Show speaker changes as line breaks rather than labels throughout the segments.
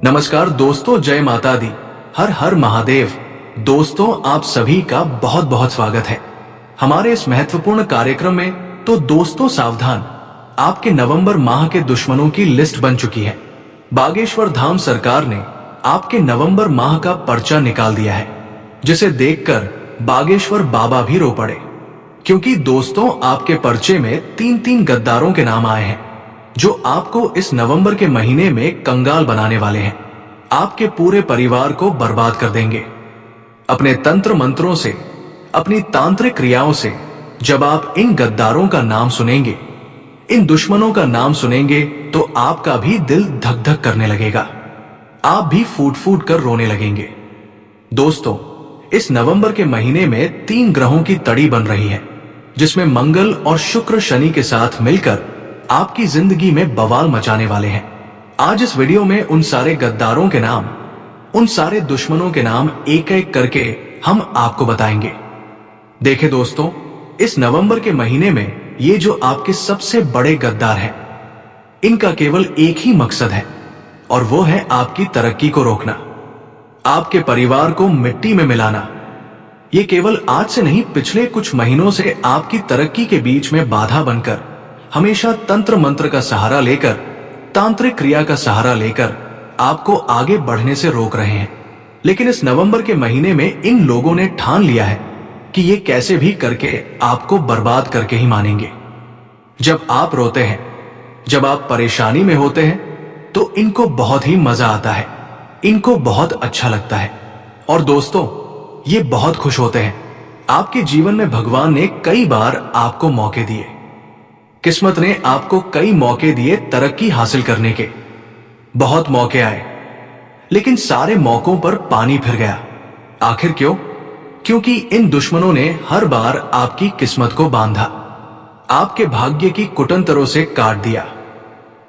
नमस्कार दोस्तों, जय माता दी, हर हर महादेव। दोस्तों, आप सभी का बहुत बहुत स्वागत है हमारे इस महत्वपूर्ण कार्यक्रम में। तो दोस्तों सावधान, आपके नवंबर माह के दुश्मनों की लिस्ट बन चुकी है। बागेश्वर धाम सरकार ने आपके नवंबर माह का पर्चा निकाल दिया है, जिसे देखकर बागेश्वर बाबा भी रो पड़े। क्योंकि दोस्तों, आपके पर्चे में 3 गद्दारों के नाम आए हैं, जो आपको इस नवंबर के महीने में कंगाल बनाने वाले हैं। आपके पूरे परिवार को बर्बाद कर देंगे अपने तंत्र मंत्रों से, अपनी तांत्रिक क्रियाओं से। जब आप इन गद्दारों का नाम सुनेंगे, इन दुश्मनों का नाम सुनेंगे, तो आपका भी दिल धक धक करने लगेगा। आप भी फूट फूट कर रोने लगेंगे। दोस्तों, इस नवंबर के महीने में 3 ग्रहों की तड़ी बन रही है, जिसमें मंगल और शुक्र शनि के साथ मिलकर आपकी जिंदगी में बवाल मचाने वाले हैं। आज इस वीडियो में उन सारे गद्दारों के नाम, उन सारे दुश्मनों के नाम एक एक करके हम आपको बताएंगे। देखें दोस्तों, इस नवंबर के महीने में ये जो आपके सबसे बड़े गद्दार हैं, इनका केवल एक ही मकसद है, और वो है आपकी तरक्की को रोकना, आपके परिवार को मिट्टी में मिलाना। ये केवल आज से नहीं, पिछले कुछ महीनों से आपकी तरक्की के बीच में बाधा बनकर, हमेशा तंत्र मंत्र का सहारा लेकर, तांत्रिक क्रिया का सहारा लेकर आपको आगे बढ़ने से रोक रहे हैं। लेकिन इस नवंबर के महीने में इन लोगों ने ठान लिया है कि ये कैसे भी करके आपको बर्बाद करके ही मानेंगे। जब आप रोते हैं, जब आप परेशानी में होते हैं, तो इनको बहुत ही मजा आता है, इनको बहुत अच्छा लगता है। और दोस्तों, ये बहुत खुश होते हैं। आपके जीवन में भगवान ने कई बार आपको मौके दिए, किस्मत ने आपको कई मौके दिए तरक्की हासिल करने के। बहुत मौके आए, लेकिन सारे मौकों पर पानी फिर गया। आखिर क्यों? क्योंकि इन दुश्मनों ने हर बार आपकी किस्मत को बांधा, आपके भाग्य की कुटंतरों से काट दिया,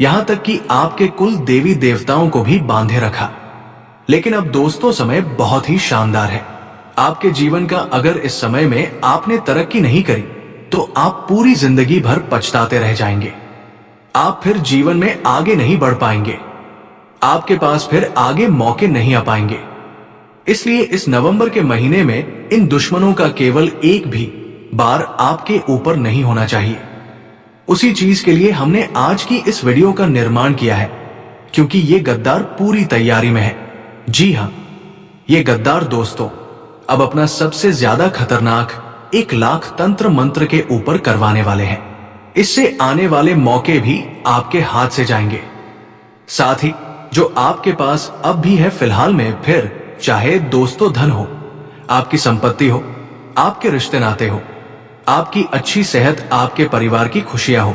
यहां तक कि आपके कुल देवी देवताओं को भी बांधे रखा। लेकिन अब दोस्तों, समय बहुत ही शानदार है आपके जीवन का। अगर इस समय में आपने तरक्की नहीं करी, तो आप पूरी जिंदगी भर पछताते रह जाएंगे। आप फिर जीवन में आगे नहीं बढ़ पाएंगे, आपके पास फिर आगे मौके नहीं आ पाएंगे। इसलिए इस नवंबर के महीने में इन दुश्मनों का केवल एक भी बार आपके ऊपर नहीं होना चाहिए। उसी चीज के लिए हमने आज की इस वीडियो का निर्माण किया है, क्योंकि ये गद्दार पूरी तैयारी में है। जी हां, ये गद्दार दोस्तों अब अपना सबसे ज्यादा खतरनाक 1 लाख तंत्र मंत्र के ऊपर करवाने वाले हैं। इससे आने वाले मौके भी आपके हाथ से जाएंगे। साथ ही जो आपके पास अब भी है फिलहाल में, फिर चाहे दोस्तों धन हो, आपकी संपत्ति हो, आपके रिश्ते नाते हो, आपकी अच्छी सेहत, आपके परिवार की खुशियां हो,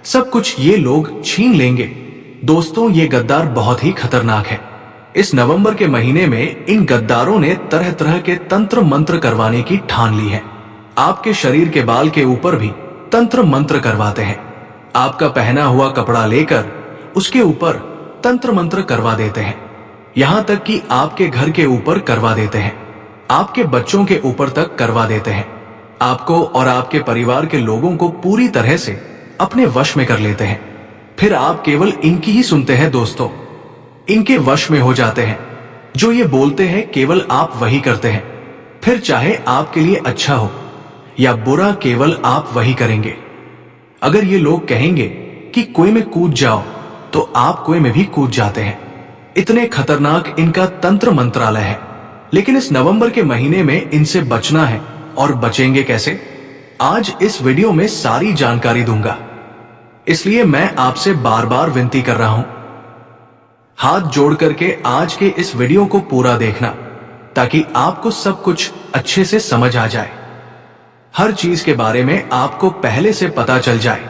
सब कुछ ये लोग छीन लेंगे। दोस्तों, ये गद्दार बहुत ही खतरनाक है। इस नवंबर के महीने में इन गद्दारों ने तरह तरह के तंत्र मंत्र करवाने की ठान ली है। आपके शरीर के बाल के ऊपर भी तंत्र मंत्र करवाते हैं। आपका पहना हुआ कपड़ा लेकर उसके ऊपर तंत्र मंत्र करवा देते हैं। यहां तक कि आपके घर के ऊपर करवा देते हैं, आपके बच्चों के ऊपर तक करवा देते हैं। आपको और आपके परिवार के लोगों को पूरी तरह से अपने वश में कर लेते हैं। फिर आप केवल इनकी ही सुनते हैं दोस्तों, इनके वश में हो जाते हैं। जो ये बोलते हैं केवल आप वही करते हैं। फिर चाहे आपके लिए अच्छा हो या बुरा, केवल आप वही करेंगे। अगर ये लोग कहेंगे कि कुएं में कूद जाओ, तो आप कुएं में भी कूद जाते हैं। इतने खतरनाक इनका तंत्र मंत्रालय है। लेकिन इस नवंबर के महीने में इनसे बचना है, और बचेंगे कैसे? आज इस वीडियो में सारी जानकारी दूंगा। इसलिए मैं आपसे बार बार विनती कर रहा हूं, हाथ जोड़ करके आज के इस वीडियो को पूरा देखना, ताकि आपको सब कुछ अच्छे से समझ आ जाए। हर चीज के बारे में आपको पहले से पता चल जाए।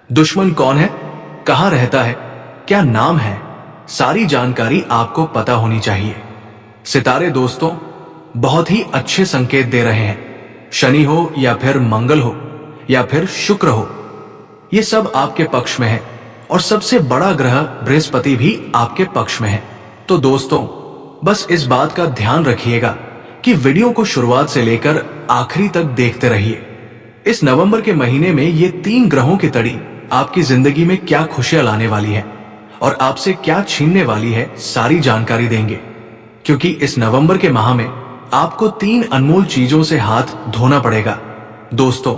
दुश्मन कौन है, कहां रहता है, क्या नाम है, सारी जानकारी आपको पता होनी चाहिए। सितारे दोस्तों बहुत ही अच्छे संकेत दे रहे हैं। शनि हो या फिर मंगल हो या फिर शुक्र हो, ये सब आपके पक्ष में है, और सबसे बड़ा ग्रह बृहस्पति भी आपके पक्ष में है। तो दोस्तों, बस इस बात का ध्यान रखिएगा कि वीडियो को शुरुआत से लेकर आखिरी तक देखते रहिए। इस नवंबर के महीने में ये 3 ग्रहों की तड़ी आपकी जिंदगी में क्या खुशियां लाने वाली है, और आपसे क्या छीनने वाली है सारी जानकारी देंगे। क्योंकि इस नवंबर के माह में आपको 3 अनमोल चीजों से हाथ धोना पड़ेगा दोस्तों।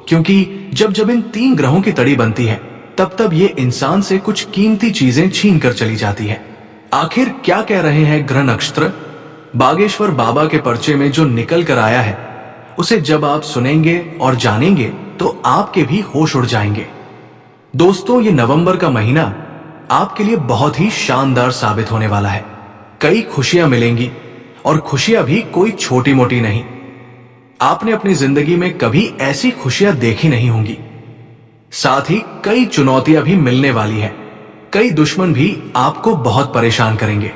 क्योंकि जब जब इन 3 ग्रहों की तड़ी बनती है तब तब ये इंसान से कुछ कीमती चीजें छीन कर चली जाती है। आखिर क्या कह रहे हैं ग्रह नक्षत्र? बागेश्वर बाबा के पर्चे में जो निकल कर आया है उसे जब आप सुनेंगे और जानेंगे तो आपके भी होश उड़ जाएंगे। दोस्तों, ये नवंबर का महीना आपके लिए बहुत ही शानदार साबित होने वाला है। कई खुशियां मिलेंगी और खुशियां भी कोई छोटी मोटी नहीं। आपने अपनी जिंदगी में कभी ऐसी खुशियां देखी नहीं होंगी। साथ ही कई चुनौतियां भी मिलने वाली हैं। कई दुश्मन भी आपको बहुत परेशान करेंगे।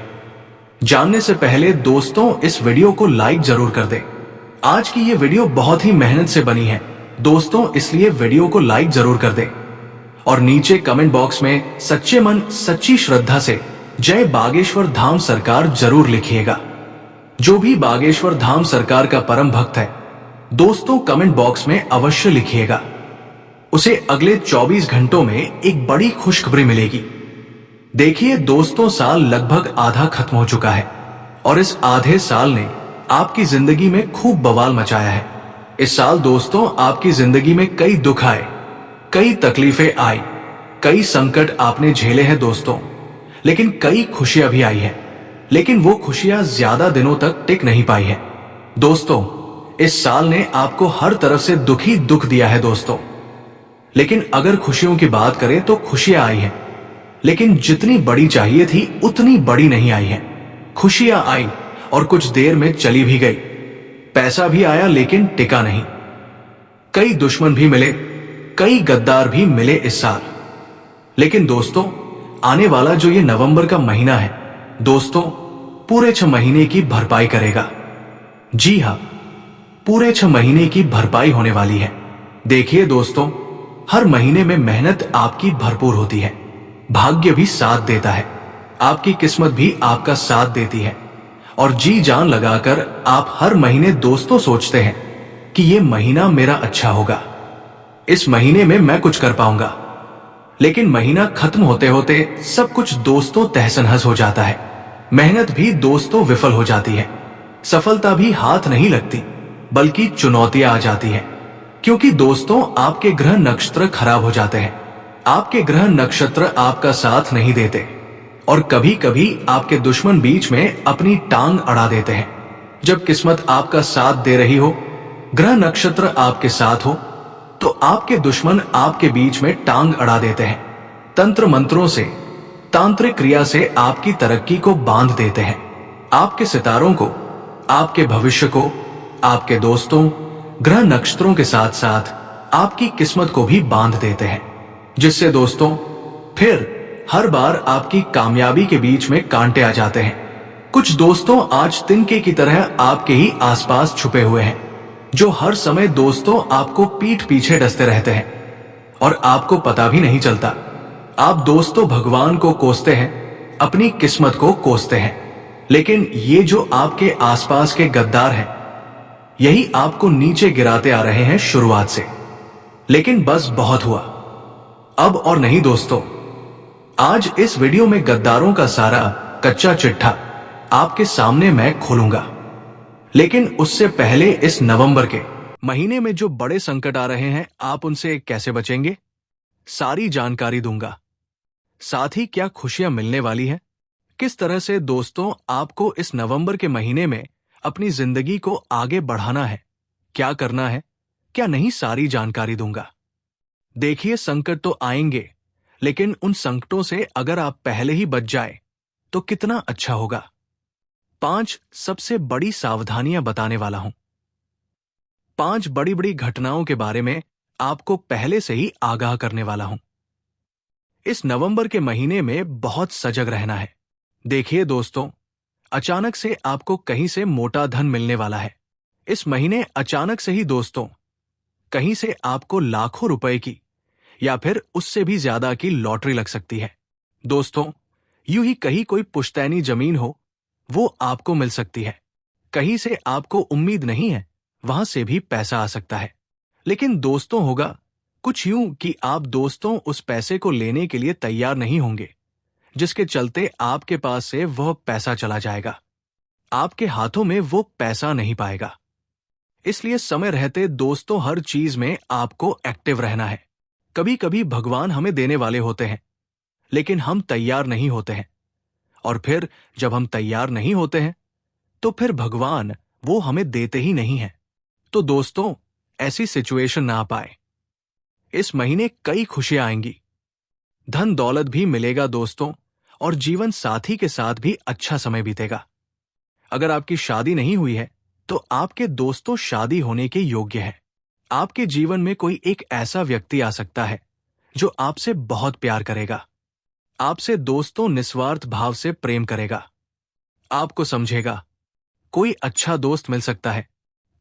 जानने से पहले दोस्तों, इस वीडियो को लाइक जरूर कर दें। आज की ये वीडियो बहुत ही मेहनत से बनी है दोस्तों, इसलिए वीडियो को लाइक जरूर कर दें और नीचे कमेंट बॉक्स में सच्चे मन सच्ची श्रद्धा से जय बागेश्वर धाम सरकार जरूर लिखिएगा। जो भी बागेश्वर धाम सरकार का परम भक्त है दोस्तों, कमेंट बॉक्स में अवश्य लिखिएगा। उसे अगले 24 घंटों में एक बड़ी खुशखबरी मिलेगी। देखिए दोस्तों, साल लगभग आधा खत्म हो चुका है और इस आधे साल ने आपकी जिंदगी में खूब बवाल मचाया है। इस साल दोस्तों आपकी जिंदगी में कई दुख आए, कई तकलीफें आई, कई संकट आपने झेले हैं दोस्तों, लेकिन कई खुशियां भी आई हैं। लेकिन वो खुशियां ज्यादा दिनों तक टिक नहीं पाई है दोस्तों। इस साल ने आपको हर तरफ से दुख दिया है दोस्तों। लेकिन अगर खुशियों की बात करें तो खुशियां आई हैं, लेकिन जितनी बड़ी चाहिए थी उतनी बड़ी नहीं आई है। खुशियां आई और कुछ देर में चली भी गई। पैसा भी आया लेकिन टिका नहीं। कई दुश्मन भी मिले, कई गद्दार भी मिले इस साल। लेकिन दोस्तों, आने वाला जो ये नवंबर का महीना है दोस्तों, पूरे 6 महीने की भरपाई करेगा। जी हां, पूरे 6 महीने की भरपाई होने वाली है। देखिए दोस्तों, हर महीने में मेहनत आपकी भरपूर होती है, भाग्य भी साथ देता है, आपकी किस्मत भी आपका साथ देती है और जी जान लगाकर आप हर महीने दोस्तों सोचते हैं कि ये महीना मेरा अच्छा होगा, इस महीने में मैं कुछ कर पाऊंगा। लेकिन महीना खत्म होते होते सब कुछ दोस्तों तहस नहस हो जाता है। मेहनत भी दोस्तों विफल हो जाती है, सफलता भी हाथ नहीं लगती, बल्कि चुनौतियां आ जाती हैं। क्योंकि दोस्तों आपके ग्रह नक्षत्र खराब हो जाते हैं। आपके ग्रह नक्षत्र आपका साथ नहीं देते और कभी कभी आपके दुश्मन बीच में अपनी टांग अड़ा देते हैं। जब किस्मत आपका साथ दे रही हो, ग्रह नक्षत्र आपके साथ हो, तो आपके दुश्मन आपके बीच में टांग अड़ा देते हैं। तंत्र मंत्रों से, तांत्रिक क्रिया से आपकी तरक्की को बांध देते हैं। आपके सितारों को, आपके भविष्य को, आपके दोस्तों, ग्रह नक्षत्रों के साथ साथ आपकी किस्मत को भी बांध देते हैं, जिससे दोस्तों फिर हर बार आपकी कामयाबी के बीच में कांटे आ जाते हैं। कुछ दोस्तों आज तिनके की तरह आपके ही आसपास छुपे हुए हैं, जो हर समय दोस्तों आपको पीठ पीछे डसते रहते हैं और आपको पता भी नहीं चलता। आप दोस्तों भगवान को कोसते हैं, अपनी किस्मत को कोसते हैं, लेकिन ये जो आपके आसपास के गद्दार हैं यही आपको नीचे गिराते आ रहे हैं शुरुआत से। लेकिन बस बहुत हुआ, अब और नहीं दोस्तों। आज इस वीडियो में गद्दारों का सारा कच्चा चिट्ठा आपके सामने मैं खोलूंगा। लेकिन उससे पहले इस नवंबर के महीने में जो बड़े संकट आ रहे हैं आप उनसे कैसे बचेंगे, सारी जानकारी दूंगा। साथ ही क्या खुशियां मिलने वाली हैं, किस तरह से दोस्तों आपको इस नवंबर के महीने में अपनी जिंदगी को आगे बढ़ाना है, क्या करना है क्या नहीं, सारी जानकारी दूंगा। देखिए, संकट तो आएंगे, लेकिन उन संकटों से अगर आप पहले ही बच जाए तो कितना अच्छा होगा। 5 सबसे बड़ी सावधानियां बताने वाला हूं। 5 बड़ी बड़ी घटनाओं के बारे में आपको पहले से ही आगाह करने वाला हूं। इस नवंबर के महीने में बहुत सजग रहना है। देखिए दोस्तों, अचानक से आपको कहीं से मोटा धन मिलने वाला है। इस महीने अचानक से ही दोस्तों कहीं से आपको लाखों रुपए की या फिर उससे भी ज्यादा की लॉटरी लग सकती है। दोस्तों, यूं ही कहीं कोई पुश्तैनी जमीन हो वो आपको मिल सकती है। कहीं से आपको उम्मीद नहीं है वहां से भी पैसा आ सकता है। लेकिन दोस्तों होगा कुछ यूं कि आप दोस्तों उस पैसे को लेने के लिए तैयार नहीं होंगे, जिसके चलते आपके पास से वह पैसा चला जाएगा, आपके हाथों में वो पैसा नहीं पाएगा। इसलिए समय रहते दोस्तों हर चीज में आपको एक्टिव रहना है। कभी कभी भगवान हमें देने वाले होते हैं, लेकिन हम तैयार नहीं होते हैं, और फिर जब हम तैयार नहीं होते हैं तो फिर भगवान वो हमें देते ही नहीं है। तो दोस्तों, ऐसी सिचुएशन ना पाए। इस महीने कई खुशियां आएंगी, धन दौलत भी मिलेगा दोस्तों, और जीवन साथी के साथ भी अच्छा समय बीतेगा। अगर आपकी शादी नहीं हुई है तो आपके दोस्तों शादी होने के योग्य है। आपके जीवन में कोई एक ऐसा व्यक्ति आ सकता है जो आपसे बहुत प्यार करेगा, आपसे दोस्तों निस्वार्थ भाव से प्रेम करेगा, आपको समझेगा। कोई अच्छा दोस्त मिल सकता है,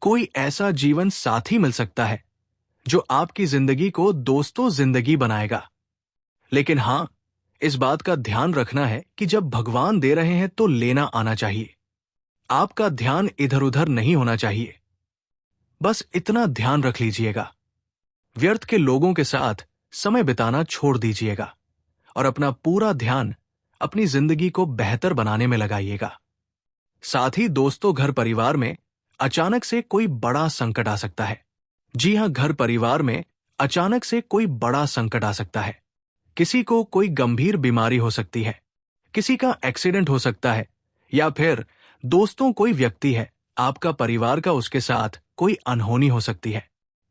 कोई ऐसा जीवन साथी मिल सकता है जो आपकी जिंदगी को दोस्तों जिंदगी बनाएगा। लेकिन हां, इस बात का ध्यान रखना है कि जब भगवान दे रहे हैं तो लेना आना चाहिए। आपका ध्यान इधर उधर नहीं होना चाहिए। बस इतना ध्यान रख लीजिएगा। व्यर्थ के लोगों के साथ समय बिताना छोड़ दीजिएगा और अपना पूरा ध्यान अपनी जिंदगी को बेहतर बनाने में लगाइएगा। साथ ही दोस्तों, घर परिवार में अचानक से कोई बड़ा संकट आ सकता है। जी हां, घर परिवार में अचानक से कोई बड़ा संकट आ सकता है। किसी को कोई गंभीर बीमारी हो सकती है, किसी का एक्सीडेंट हो सकता है, या फिर दोस्तों कोई व्यक्ति है आपका परिवार का, उसके साथ कोई अनहोनी हो सकती है।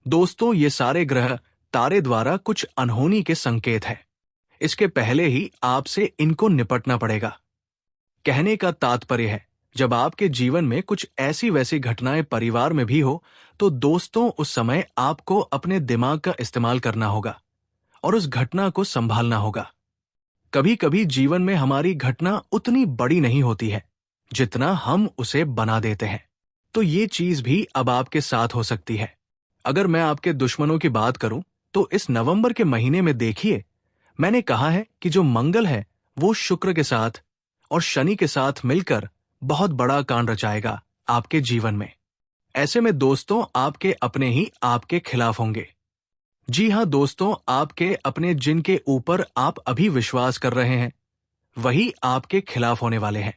दोस्तों, ये सारे ग्रह तारे द्वारा कुछ अनहोनी के संकेत है। इसके पहले ही आपसे इनको निपटना पड़ेगा। कहने का तात्पर्य है, जब आपके जीवन में कुछ ऐसी वैसी घटनाएं परिवार में भी हो तो दोस्तों उस समय आपको अपने दिमाग का इस्तेमाल करना होगा और उस घटना को संभालना होगा। कभी कभी जीवन में हमारी घटना उतनी बड़ी नहीं होती है जितना हम उसे बना देते हैं। तो ये चीज भी अब आपके साथ हो सकती है। अगर मैं आपके दुश्मनों की बात करूं तो इस नवंबर के महीने में देखिए, मैंने कहा है कि जो मंगल है वो शुक्र के साथ और शनि के साथ मिलकर बहुत बड़ा कांड रचाएगा आपके जीवन में। ऐसे में दोस्तों, आपके अपने ही आपके खिलाफ होंगे। जी हां दोस्तों, आपके अपने जिनके ऊपर आप अभी विश्वास कर रहे हैं वही आपके खिलाफ होने वाले हैं।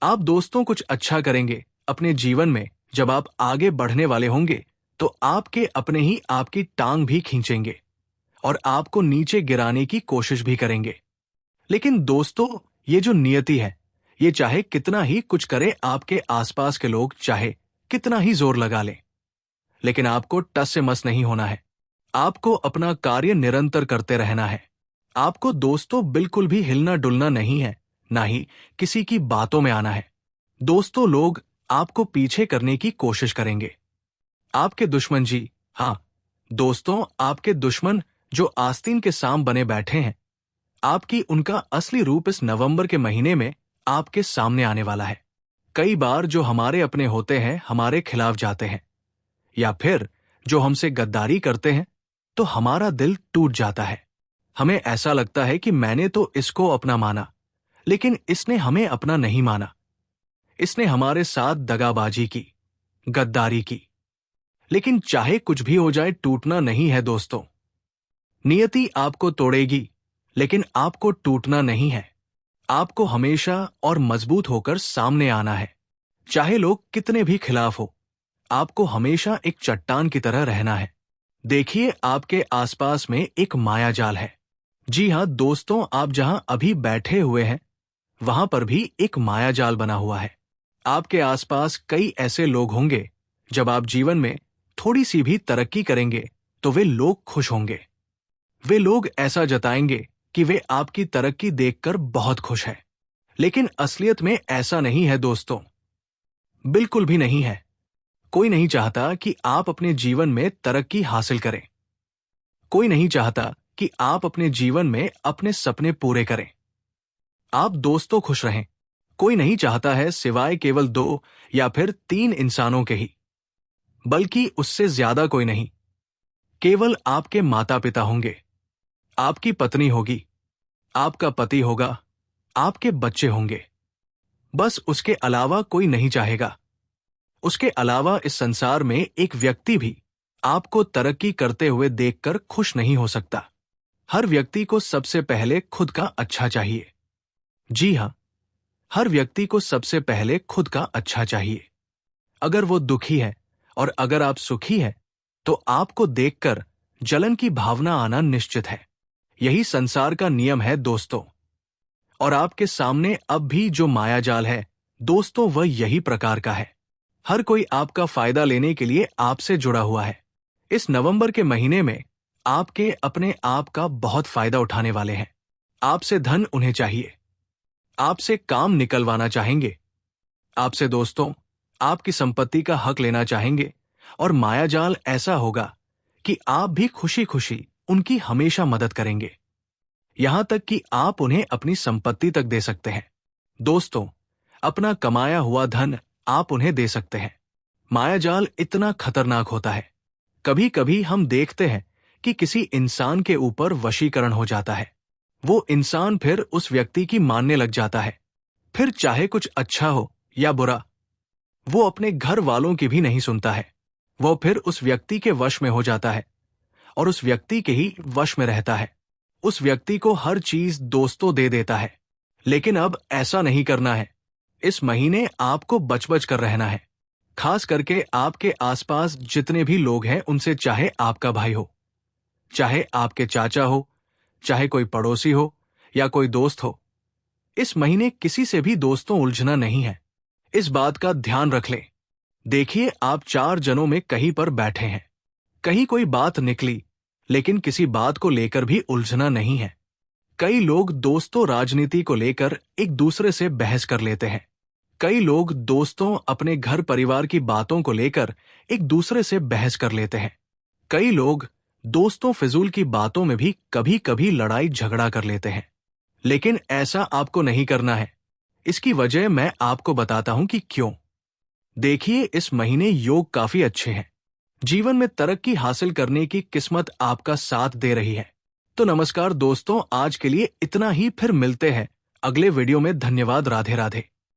आप दोस्तों कुछ अच्छा करेंगे अपने जीवन में। जब आप आगे बढ़ने वाले होंगे तो आपके अपने ही आपकी टांग भी खींचेंगे और आपको नीचे गिराने की कोशिश भी करेंगे। लेकिन दोस्तों, ये जो नियति है, ये चाहे कितना ही कुछ करे, आपके आसपास के लोग चाहे कितना ही जोर लगा लें, लेकिन आपको टस से मस नहीं होना है। आपको अपना कार्य निरंतर करते रहना है। आपको दोस्तों बिल्कुल भी हिलना डुलना नहीं है, ना ही किसी की बातों में आना है। दोस्तों, लोग आपको पीछे करने की कोशिश करेंगे। आपके दुश्मन, जी हाँ दोस्तों, आपके दुश्मन जो आस्तीन के साम बने बैठे हैं, आपकी उनका असली रूप इस नवंबर के महीने में आपके सामने आने वाला है। कई बार जो हमारे अपने होते हैं हमारे खिलाफ जाते हैं, या फिर जो हमसे गद्दारी करते हैं, तो हमारा दिल टूट जाता है। हमें ऐसा लगता है कि मैंने तो इसको अपना माना, लेकिन इसने हमें अपना नहीं माना। इसने हमारे साथ दगाबाजी की, गद्दारी की। लेकिन चाहे कुछ भी हो जाए, टूटना नहीं है दोस्तों। नियति आपको तोड़ेगी, लेकिन आपको टूटना नहीं है। आपको हमेशा और मजबूत होकर सामने आना है। चाहे लोग कितने भी खिलाफ हो, आपको हमेशा एक चट्टान की तरह रहना है। देखिए, आपके आसपास में एक माया जाल है। जी हां दोस्तों, आप जहां अभी बैठे हुए हैं वहां पर भी एक माया जाल बना हुआ है। आपके आसपास कई ऐसे लोग होंगे, जब आप जीवन में थोड़ी सी भी तरक्की करेंगे तो वे लोग खुश होंगे। वे लोग ऐसा जताएंगे कि वे आपकी तरक्की देखकर बहुत खुश हैं। लेकिन असलियत में ऐसा नहीं है दोस्तों, बिल्कुल भी नहीं है। कोई नहीं चाहता कि आप अपने जीवन में तरक्की हासिल करें। कोई नहीं चाहता कि आप अपने जीवन में अपने सपने पूरे करें। आप दोस्तों खुश रहें। कोई नहीं चाहता है, सिवाय केवल 2 या फिर 3 इंसानों के ही, बल्कि उससे ज्यादा कोई नहीं। केवल आपके माता पिता होंगे, आपकी पत्नी होगी, आपका पति होगा, आपके बच्चे होंगे। बस उसके अलावा कोई नहीं चाहेगा। उसके अलावा इस संसार में एक व्यक्ति भी आपको तरक्की करते हुए देखकर खुश नहीं हो सकता। हर व्यक्ति को सबसे पहले खुद का अच्छा चाहिए। जी हाँ, हर व्यक्ति को सबसे पहले खुद का अच्छा चाहिए। अगर वो दुखी है और अगर आप सुखी है, तो आपको देखकर जलन की भावना आना निश्चित है। यही संसार का नियम है दोस्तों। और आपके सामने अब भी जो मायाजाल है दोस्तों, वह यही प्रकार का है। हर कोई आपका फायदा लेने के लिए आपसे जुड़ा हुआ है। इस नवंबर के महीने में आपके अपने आप का बहुत फायदा उठाने वाले हैं। आपसे धन उन्हें चाहिए, आपसे काम निकलवाना चाहेंगे, आपसे दोस्तों आपकी संपत्ति का हक लेना चाहेंगे। और मायाजाल ऐसा होगा कि आप भी खुशी खुशी उनकी हमेशा मदद करेंगे, यहां तक कि आप उन्हें अपनी संपत्ति तक दे सकते हैं। दोस्तों, अपना कमाया हुआ धन आप उन्हें दे सकते हैं। मायाजाल इतना खतरनाक होता है। कभी कभी हम देखते हैं कि किसी इंसान के ऊपर वशीकरण हो जाता है। वो इंसान फिर उस व्यक्ति की मानने लग जाता है। फिर चाहे कुछ अच्छा हो या बुरा, वो अपने घर वालों की भी नहीं सुनता है। वो फिर उस व्यक्ति के वश में हो जाता है और उस व्यक्ति के ही वश में रहता है। उस व्यक्ति को हर चीज दोस्तों दे देता है। लेकिन अब ऐसा नहीं करना है। इस महीने आपको बच कर रहना है। खास करके आपके आसपास जितने भी लोग हैं उनसे, चाहे आपका भाई हो, चाहे आपके चाचा हो, चाहे कोई पड़ोसी हो या कोई दोस्त हो, इस महीने किसी से भी दोस्तों उलझना नहीं है। इस बात का ध्यान रख लें। देखिए, आप 4 जनों में कहीं पर बैठे हैं, कहीं कोई बात निकली, लेकिन किसी बात को लेकर भी उलझना नहीं है। कई लोग दोस्तों राजनीति को लेकर एक दूसरे से बहस कर लेते हैं। कई लोग दोस्तों अपने घर परिवार की बातों को लेकर एक दूसरे से बहस कर लेते हैं। कई लोग दोस्तों फिजूल की बातों में भी कभी कभी लड़ाई झगड़ा कर लेते हैं। लेकिन ऐसा आपको नहीं करना है। इसकी वजह मैं आपको बताता हूं कि क्यों। देखिए, इस महीने योग काफी अच्छे हैं। जीवन में तरक्की हासिल करने की किस्मत आपका साथ दे रही है। तो नमस्कार दोस्तों, आज के लिए इतना ही। फिर मिलते हैं अगले वीडियो में। धन्यवाद। राधे राधे।